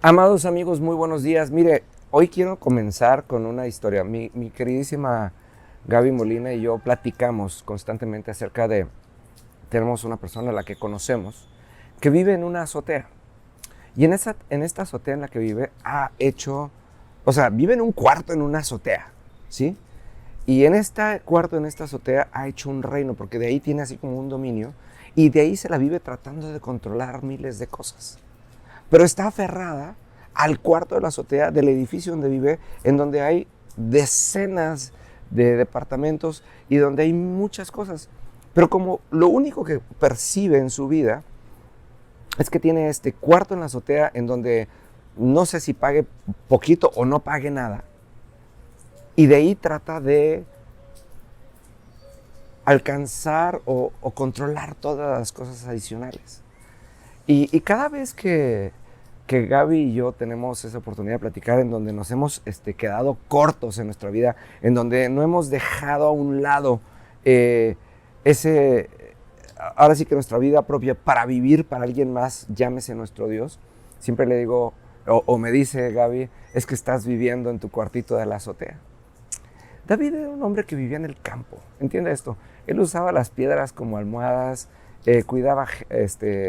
Amados amigos, muy buenos días. Mire, hoy quiero comenzar con una historia. Mi queridísima Gaby Molina y yo platicamos constantemente tenemos una persona a la que conocemos que vive en una azotea. Y en esta azotea en la que vive vive en un cuarto en una azotea, ¿sí? Y en este cuarto, en esta azotea, ha hecho un reino, porque de ahí tiene así como un dominio, y de ahí se la vive tratando de controlar miles de cosas. Pero está aferrada al cuarto de la azotea del edificio donde vive, en donde hay decenas de departamentos y donde hay muchas cosas. Pero como lo único que percibe en su vida es que tiene este cuarto en la azotea en donde no sé si pague poquito o no pague nada. Y de ahí trata de alcanzar o controlar todas las cosas adicionales. Y cada vez que Gaby y yo tenemos esa oportunidad de platicar en donde nos hemos quedado cortos en nuestra vida, en donde no hemos dejado a un lado eh, ese, ahora sí que nuestra vida propia para vivir para alguien más, llámese nuestro Dios, siempre le digo, o me dice Gaby, es que estás viviendo en tu cuartito de la azotea. David era un hombre que vivía en el campo, entiende esto, él usaba las piedras como almohadas, cuidaba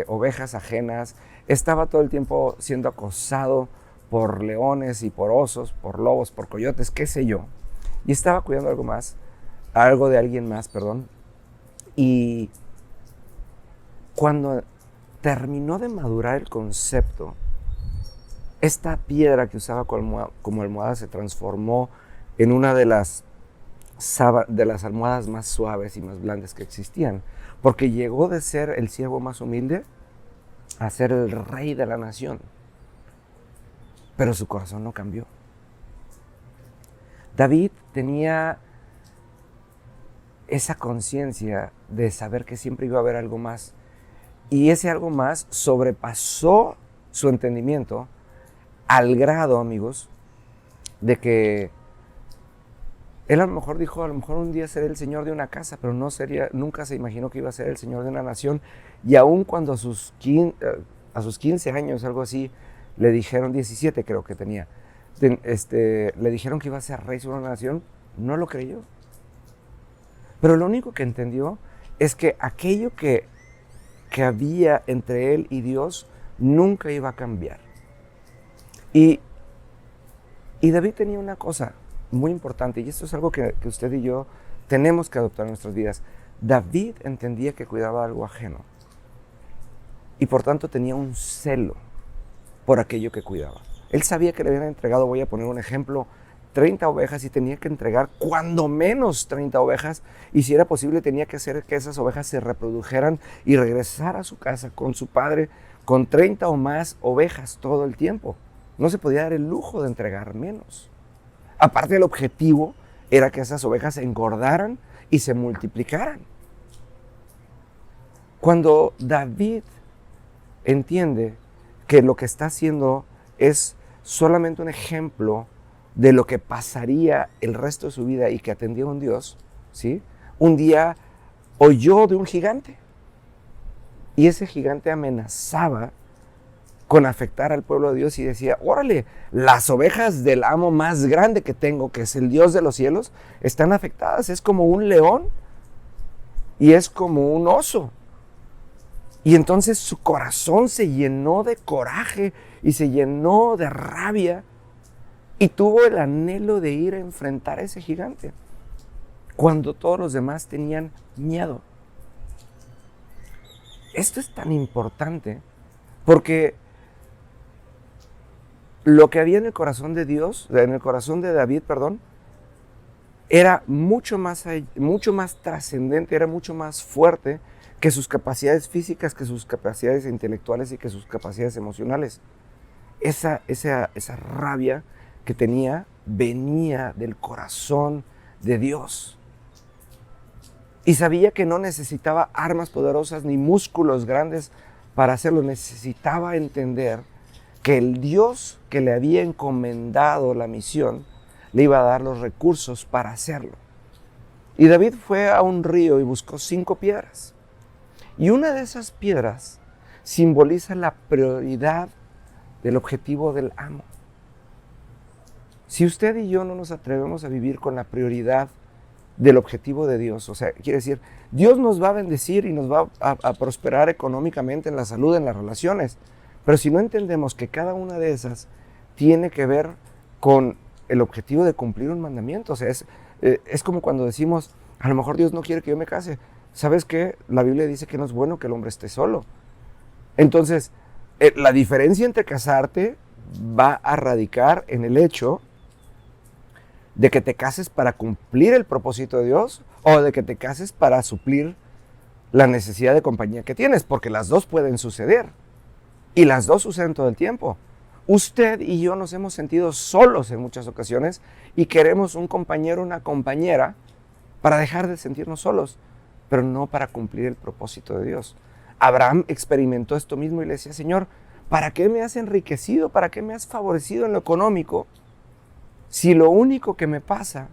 ovejas ajenas, estaba todo el tiempo siendo acosado por leones y por osos, por lobos, por coyotes, qué sé yo. Y estaba cuidando algo de alguien más, perdón. Y cuando terminó de madurar el concepto, esta piedra que usaba como almohada se transformó en una de las almohadas más suaves y más blandas que existían, porque llegó de ser el siervo más humilde a ser el rey de la nación. Pero su corazón no cambió. David tenía esa conciencia de saber que siempre iba a haber algo más, y ese algo más sobrepasó su entendimiento al grado, amigos, de que él a lo mejor dijo, a lo mejor un día seré el señor de una casa, pero nunca se imaginó que iba a ser el señor de una nación. Y aun cuando a sus 15 años, algo así, le dijeron, 17 creo que tenía, le dijeron que iba a ser rey sobre una nación, no lo creyó. Pero lo único que entendió es que aquello que había entre él y Dios nunca iba a cambiar. Y David tenía una cosa muy importante, y esto es algo que usted y yo tenemos que adoptar en nuestras vidas. David entendía que cuidaba algo ajeno y por tanto tenía un celo por aquello que cuidaba. Él sabía que le habían entregado, voy a poner un ejemplo, 30 ovejas, y tenía que entregar cuando menos 30 ovejas, y si era posible tenía que hacer que esas ovejas se reprodujeran y regresar a su casa con su padre con 30 o más ovejas todo el tiempo. No se podía dar el lujo de entregar menos. Aparte, el objetivo era que esas ovejas se engordaran y se multiplicaran. Cuando David entiende que lo que está haciendo es solamente un ejemplo de lo que pasaría el resto de su vida y que atendía a un Dios, ¿sí? Un día oyó de un gigante, y ese gigante amenazaba con afectar al pueblo de Dios, y decía, órale, las ovejas del amo más grande que tengo, que es el Dios de los cielos, están afectadas. Es como un león y es como un oso. Y entonces su corazón se llenó de coraje y se llenó de rabia, y tuvo el anhelo de ir a enfrentar a ese gigante cuando todos los demás tenían miedo. Esto es tan importante porque lo que había en el corazón de Dios, en el corazón de David, era mucho más trascendente, era mucho más fuerte que sus capacidades físicas, que sus capacidades intelectuales y que sus capacidades emocionales. Esa rabia que tenía venía del corazón de Dios. Y sabía que no necesitaba armas poderosas ni músculos grandes para hacerlo. Necesitaba entender que el Dios que le había encomendado la misión le iba a dar los recursos para hacerlo. Y David fue a un río y buscó 5 piedras. Y una de esas piedras simboliza la prioridad del objetivo del amo. Si usted y yo no nos atrevemos a vivir con la prioridad del objetivo de Dios, o sea, quiere decir, Dios nos va a bendecir y nos va a prosperar económicamente, en la salud, en las relaciones, pero si no entendemos que cada una de esas tiene que ver con el objetivo de cumplir un mandamiento, o sea, es como cuando decimos, a lo mejor Dios no quiere que yo me case. ¿Sabes qué? La Biblia dice que no es bueno que el hombre esté solo. Entonces, la diferencia entre casarte va a radicar en el hecho de que te cases para cumplir el propósito de Dios o de que te cases para suplir la necesidad de compañía que tienes, porque las dos pueden suceder y las dos suceden todo el tiempo. Usted y yo nos hemos sentido solos en muchas ocasiones y queremos un compañero, una compañera para dejar de sentirnos solos, pero no para cumplir el propósito de Dios. Abraham experimentó esto mismo y le decía, Señor, ¿para qué me has enriquecido? ¿Para qué me has favorecido en lo económico? Si lo único que me pasa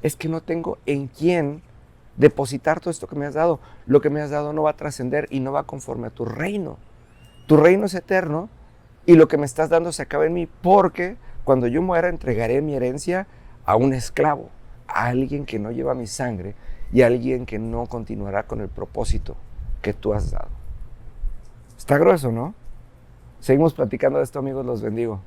es que no tengo en quién depositar todo esto que me has dado. Lo que me has dado no va a trascender y no va conforme a tu reino. Tu reino es eterno y lo que me estás dando se acaba en mí, porque cuando yo muera entregaré mi herencia a un esclavo, a alguien que no lleva mi sangre y a alguien que no continuará con el propósito que tú has dado. Está grueso, ¿no? Seguimos platicando de esto, amigos, los bendigo.